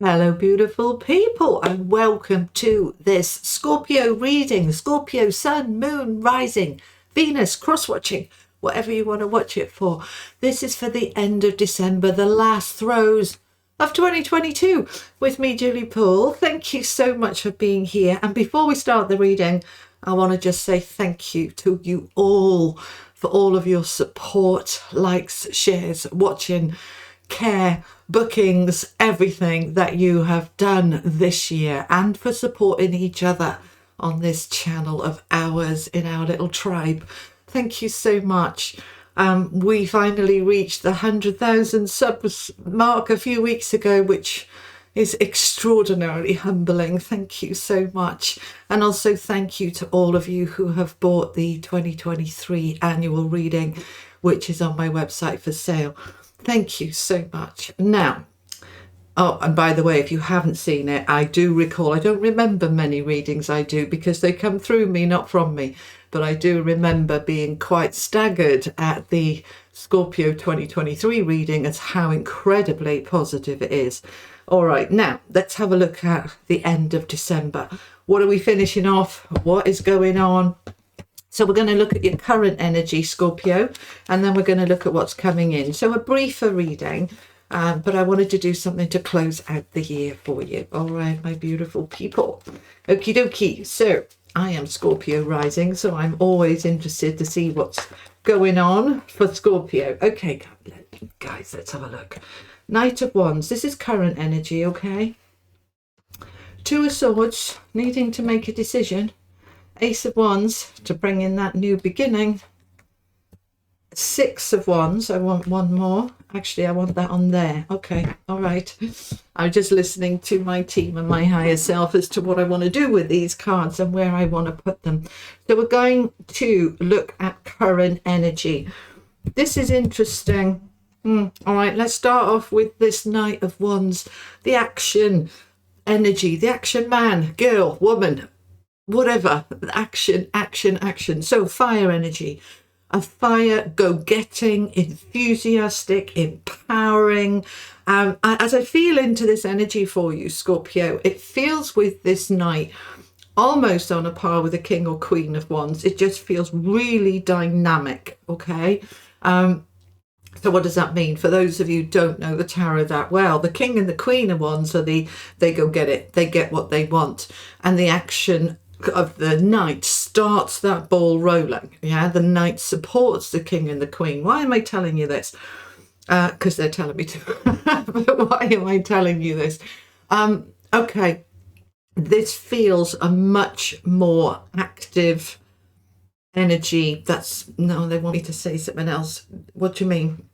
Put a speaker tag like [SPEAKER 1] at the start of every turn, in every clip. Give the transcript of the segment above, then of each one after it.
[SPEAKER 1] Hello, beautiful people, and welcome to this Scorpio reading. Scorpio, Sun, Moon, Rising, Venus, cross-watching, whatever you want to watch it for. This is for the end of December, the last throes of 2022 with me, Julie Poole. Thank you so much for being here. And before we start the reading, I want to just say thank you to you all for all of your support, likes, shares, watching, care, bookings, everything that you have done this year, and for supporting each other on this channel of ours in our little tribe. Thank you so much. We finally reached the 100,000 subs mark a few weeks ago, which is extraordinarily humbling. Thank you so much. And also thank you to all of you who have bought the 2023 annual reading, which is on my website for sale. Thank you so much. Now, oh, and by the way, if you haven't seen it, I do recall, I don't remember many readings I do because they come through me, not from me, but I do remember being quite staggered at the Scorpio 2023 reading as how incredibly positive it is. All right, now let's have a look at the end of December. What are we finishing off? What is going on? So we're going to look at your current energy, Scorpio, and then we're going to look at what's coming in. So a briefer reading, but I wanted to do something to close out the year for you. All right, my beautiful people. Okie dokie. So I am Scorpio rising, so I'm always interested to see what's going on for Scorpio. Okay, guys, let's have a look. Knight of Wands. This is current energy, okay? Two of Swords, needing to make a decision. Ace of Wands to bring in that new beginning. Six of Wands, I want one more. Actually, I want that on there. Okay, all right. I'm just listening to my team and my higher self as to what I want to do with these cards and where I want to put them. So we're going to look at current energy. This is interesting. All right, let's start off with this Knight of Wands. The action energy, the action man, girl, woman, whatever, action, action, action. So fire energy, a fire, go-getting, enthusiastic, empowering. As I feel into this energy for you, Scorpio, it feels with this Knight almost on a par with the King or Queen of Wands. It just feels really dynamic, okay? So what does that mean? For those of you who don't know the tarot that well, the King and the Queen of Wands are they go get it. They get what they want. And the action of the Knight starts that ball rolling. Yeah, the Knight supports the King and the Queen. Why am I telling you this? Because they're telling me to. But why am I telling you this? Okay, this feels a much more active energy. No, they want me to say something else. What do you mean?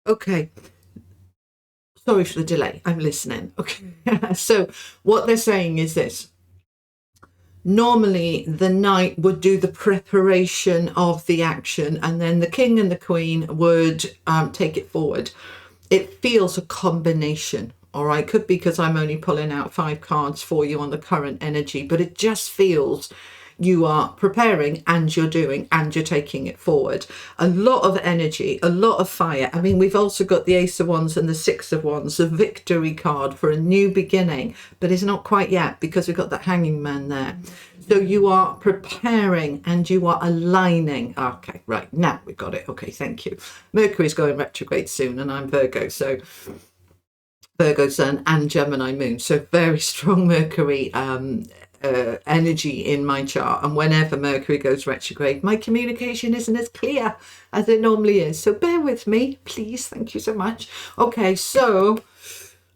[SPEAKER 1] Okay. Sorry for the delay. I'm listening. Okay. So what they're saying is this. Normally the Knight would do the preparation of the action and then the King and the Queen would take it forward. It feels a combination. All right. Could be because I'm only pulling out 5 cards for you on the current energy, but it just feels you are preparing and you're doing and you're taking it forward. A lot of energy, a lot of fire. I mean, we've also got the Ace of Wands and the Six of Wands, a victory card for a new beginning, but it's not quite yet because we've got that Hanging Man there. So you are preparing and you are aligning. Okay, right, now we've got it. Okay, thank you. Mercury's going retrograde soon and I'm Virgo, so Virgo Sun and Gemini Moon. So very strong Mercury energy in my chart, and whenever Mercury goes retrograde, my communication isn't as clear as it normally is, so bear with me, please. Thank you so much. Okay, so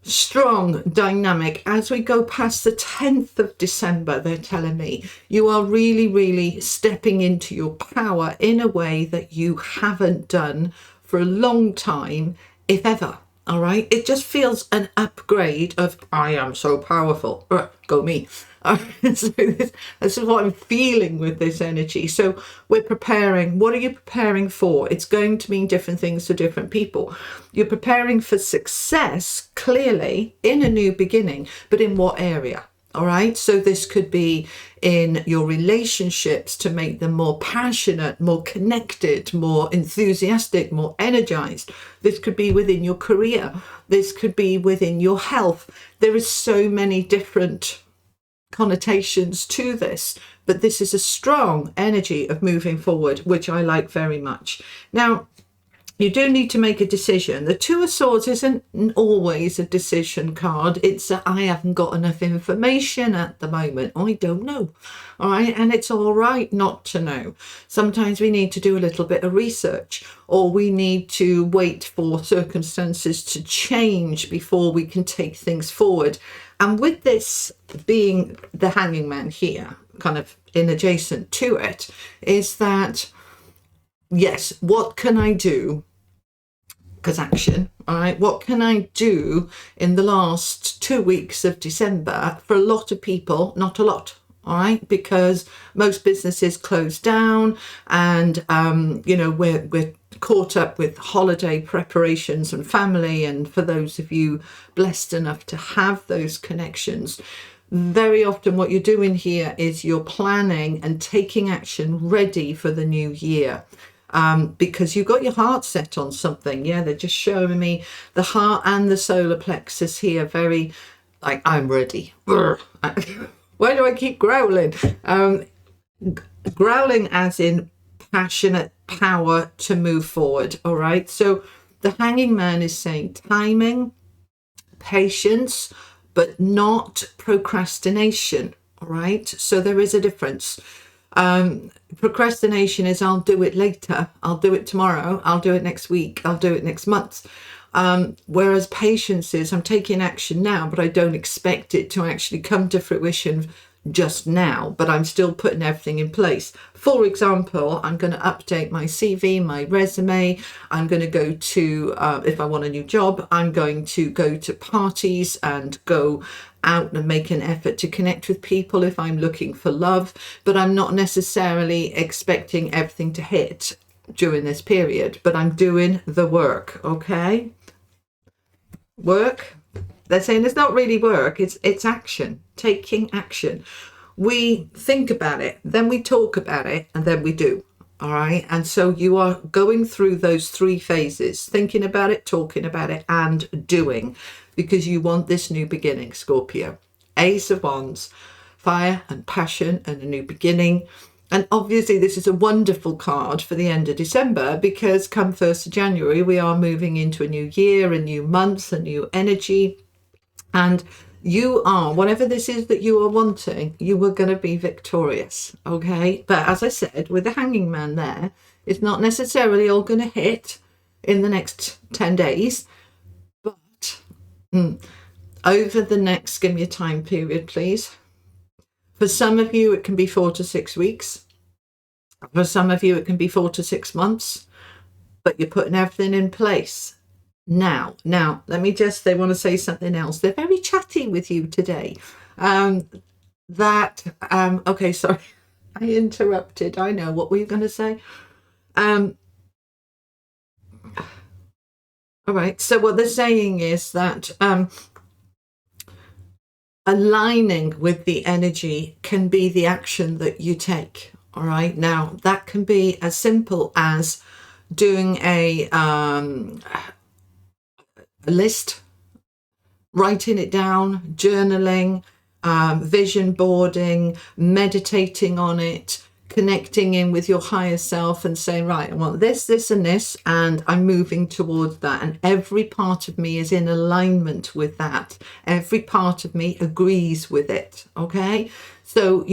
[SPEAKER 1] strong dynamic as we go past the 10th of December. They're telling me you are really stepping into your power in a way that you haven't done for a long time, if ever. All right, it just feels an upgrade of I am so powerful. Go me. So this is what I'm feeling with this energy. So we're preparing. What are you preparing for? It's going to mean different things to different people. You're preparing for success, clearly, in a new beginning, but in what area? All right, so this could be in your relationships to make them more passionate, more connected, more enthusiastic, more energized. This could be within your career. This could be within your health. There is so many different connotations to this, but this is a strong energy of moving forward, which I like very much. Now, you do need to make a decision. The Two of Swords isn't always a decision card. It's a, I haven't got enough information at the moment. I don't know. All right. And it's all right not to know. Sometimes we need to do a little bit of research, or we need to wait for circumstances to change before we can take things forward. And with this being the Hanging Man here, kind of in adjacent to it, is that, yes, what can I do? Because action, all right, what can I do in the last 2 weeks of December? For a lot of people, not a lot, all right, because most businesses close down, and you know, we're caught up with holiday preparations and family. And for those of you blessed enough to have those connections, very often what you're doing here is you're planning and taking action ready for the new year. Because you've got your heart set on something. Yeah, they're just showing me the heart and the solar plexus here. Very like, I'm ready. Why do I keep growling? Growling as in passionate power to move forward. All right. So the Hanging Man is saying timing, patience, but not procrastination. All right. So there is a difference. Procrastination is, I'll do it later, I'll do it tomorrow, I'll do it next week, I'll do it next month. Whereas patience is, I'm taking action now, but I don't expect it to actually come to fruition just now, but I'm still putting everything in place. For example, I'm going to update my CV, my resume. I'm going to go to, if I want a new job, I'm going to go to parties and go out and make an effort to connect with people if I'm looking for love, but I'm not necessarily expecting everything to hit during this period, but I'm doing the work. Okay, work, they're saying it's not really work, it's action, taking action. We think about it, then we talk about it, and then we do. All right, and so you are going through those 3 phases: thinking about it, talking about it, and doing, because you want this new beginning, Scorpio. Ace of Wands, fire and passion and a new beginning. And obviously this is a wonderful card for the end of December, because come 1st of January, we are moving into a new year, a new month, a new energy. And you are, whatever this is that you are wanting, you are going to be victorious. Okay. But as I said, with the Hanging Man there, it's not necessarily all going to hit in the next 10 days. But over the next, give me a time period, please. For some of you, it can be 4 to 6 weeks. For some of you, it can be 4 to 6 months. But you're putting everything in place now. Now, let me just, they want to say something else. They're very chatty with you today. Okay, sorry, I interrupted. I know. What were you going to say? All right. So what they're saying is that aligning with the energy can be the action that you take. All right. Now, that can be as simple as doing a list, writing it down, journaling, vision boarding, meditating on it, connecting in with your higher self and saying, right, I want this, this, and this, and I'm moving towards that. And every part of me is in alignment with that. Every part of me agrees with it. Okay. So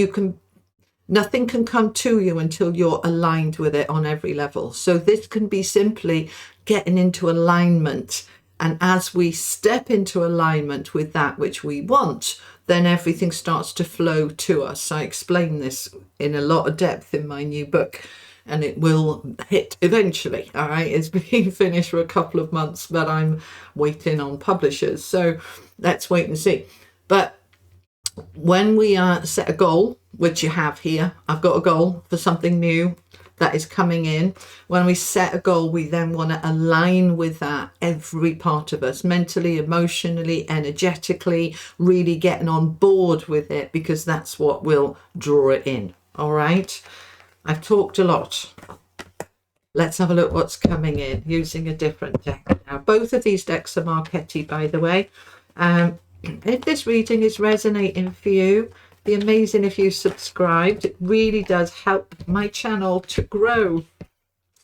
[SPEAKER 1] nothing can come to you until you're aligned with it on every level. So this can be simply getting into alignment. And as we step into alignment with that which we want, then everything starts to flow to us. I explain this in a lot of depth in my new book, and it will hit eventually. All right, it's been finished for a couple of months, but I'm waiting on publishers. So let's wait and see. But when we set a goal, which you have here, I've got a goal for something new. that is coming in. When we set a goal, we then want to align with that, every part of us, mentally, emotionally, energetically, really getting on board with it, because that's what will draw it in. All right, I've talked a lot. Let's have a look what's coming in using a different deck now. Both of these decks are Marchetti, by the way. If this reading is resonating for you, it'd be amazing if you subscribed. It really does help my channel to grow.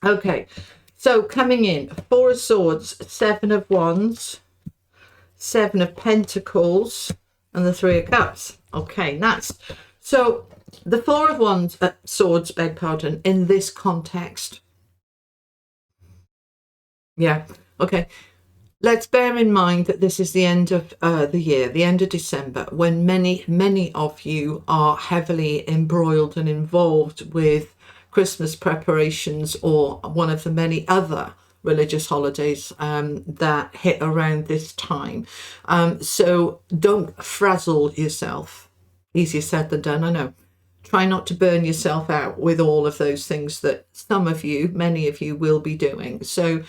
[SPEAKER 1] Okay, so coming in, Four of Swords, Seven of Wands, Seven of Pentacles, and the Three of Cups. Okay, nice. So the Four of Wands, Swords, beg pardon, in this context. Yeah, okay. Let's bear in mind that this is the end of the year, the end of December, when many of you are heavily embroiled and involved with Christmas preparations, or one of the many other religious holidays that hit around this time. So don't frazzle yourself. Easier said than done, I know. Try not to burn yourself out with all of those things that some of you, many of you, will be doing. So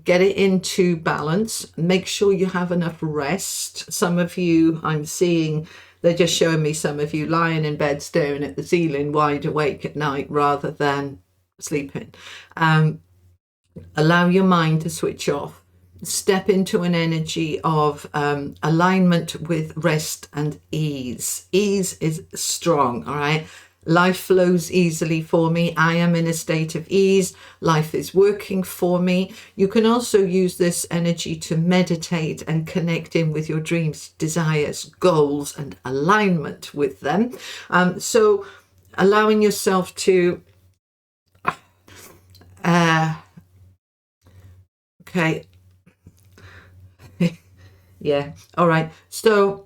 [SPEAKER 1] get it into balance. Make sure you have enough rest. Some of you, I'm seeing, they're just showing me some of you lying in bed staring at the ceiling, wide awake at night rather than sleeping. Allow your mind to switch off. Step into an energy of alignment with rest and ease. Ease is strong, all right? Life flows easily for me. I am in a state of ease. Life is working for me. You can also use this energy to meditate and connect in with your dreams, desires, goals, and alignment with them. So allowing yourself to... okay. Yeah. All right. So...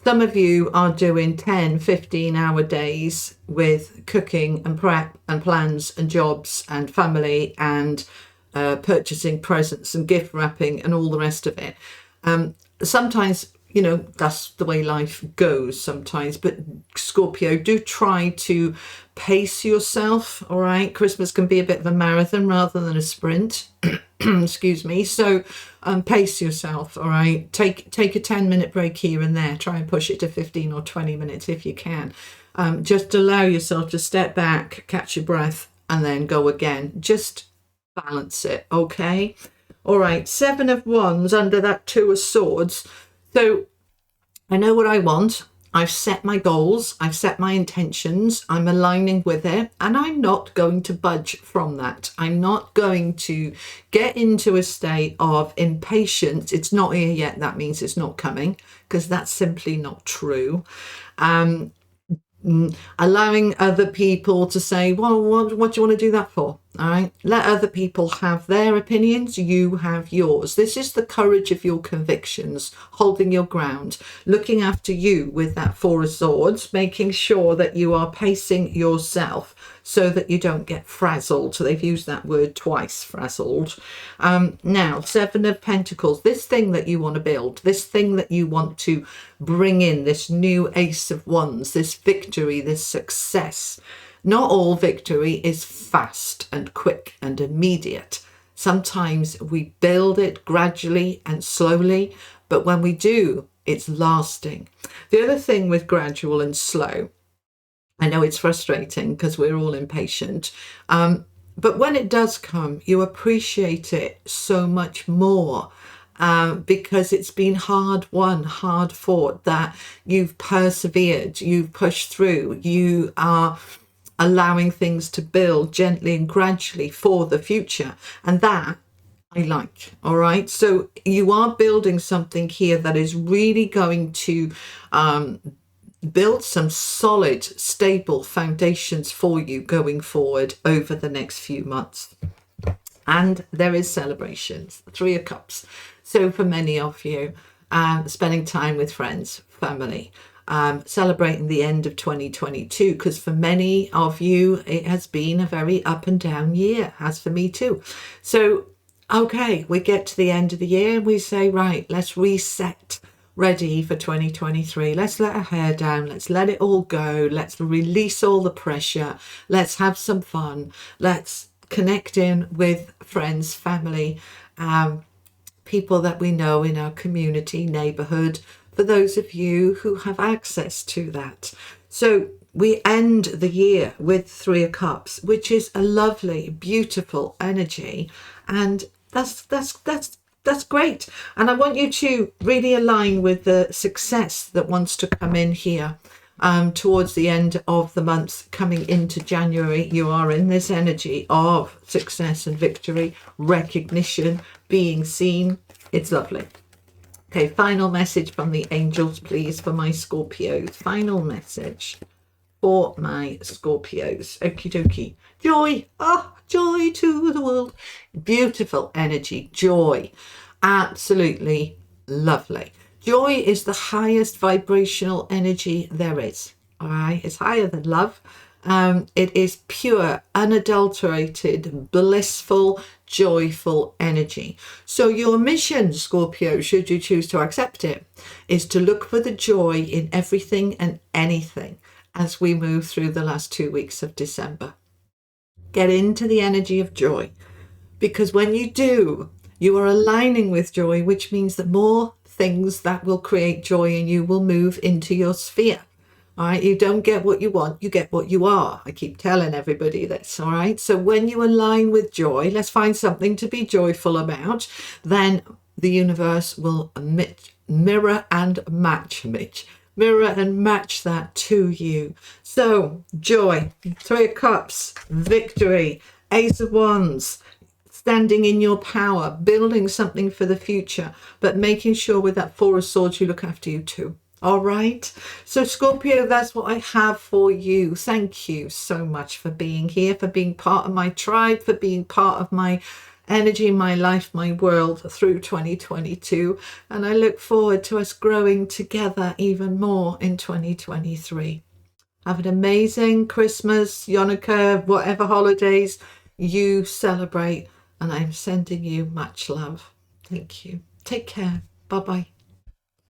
[SPEAKER 1] some of you are doing 10, 15-hour days with cooking and prep and plans and jobs and family and purchasing presents and gift wrapping and all the rest of it. Sometimes, you know, that's the way life goes sometimes. But Scorpio, do try to pace yourself, all right? Christmas can be a bit of a marathon rather than a sprint. Excuse me. So pace yourself, all right? Take a 10-minute break here and there. Try and push it to 15 or 20 minutes if you can. Just allow yourself to step back, catch your breath, and then go again. Just balance it, okay? All right, Seven of Wands under that Two of Swords. So I know what I want. I've set my goals. I've set my intentions. I'm aligning with it, and I'm not going to budge from that. I'm not going to get into a state of impatience. It's not here yet. That means it's not coming, because that's simply not true. Allowing other people to say, well, what do you want to do that for? All right, let other people have their opinions, you have yours. This is the courage of your convictions, holding your ground, looking after you with that Four of Swords, making sure that you are pacing yourself so that you don't get frazzled. So they've used that word twice, frazzled. Now, Seven of Pentacles, this thing that you want to build, this thing that you want to bring in, this new Ace of Wands, this victory, this success. Not all victory is fast and quick and immediate. Sometimes we build it gradually and slowly, but when we do, it's lasting. The other thing with gradual and slow, I know it's frustrating because we're all impatient, but when it does come, you appreciate it so much more. Because it's been hard won, hard fought, that you've persevered, you've pushed through, you are allowing things to build gently and gradually for the future. And that I like, all right? So you are building something here that is really going to build some solid, stable foundations for you going forward over the next few months. And there is celebrations, Three of Cups. So for many of you, spending time with friends, family, celebrating the end of 2022, because for many of you, it has been a very up and down year, as for me too. So, okay, we get to the end of the year and we say, right, let's reset. ready for 2023. Let's let our hair down. Let's let it all go. Let's release all the pressure. Let's have some fun. Let's connect in with friends, family, people that we know in our community, neighborhood, for those of you who have access to that. So we end the year with 3 of Cups, which is a lovely, beautiful energy. And that's great. And I want you to really align with the success that wants to come in here towards the end of the month, coming into January. You are in this energy of success and victory, recognition, being seen. It's lovely. Okay, final message from the angels, please, for my Scorpios. Final message for my Scorpios. Okie dokie. Joy. Joy to the world. Beautiful energy. Joy. Absolutely lovely. Joy is the highest vibrational energy there is. All right. It's higher than love. It is pure, unadulterated, blissful, joyful energy. So your mission, Scorpio, should you choose to accept it, is to look for the joy in everything and anything as we move through the last 2 weeks of December. Get into the energy of joy, because when you do, you are aligning with joy, which means that more things that will create joy in you will move into your sphere. All right, you don't get what you want, you get what you are. I keep telling everybody this, all right? So when you align with joy, let's find something to be joyful about, then the universe will mirror and match that to you. So joy, 3 of Cups, victory, Ace of Wands, standing in your power, building something for the future, but making sure with that 4 of Swords you look after you too. All right. So Scorpio, that's what I have for you. Thank you so much for being here, for being part of my tribe, for being part of my energy, my life, my world through 2022. And I look forward to us growing together even more in 2023. Have an amazing Christmas, Hanukkah, whatever holidays you celebrate. And I'm sending you much love. Thank you. Take care. Bye-bye.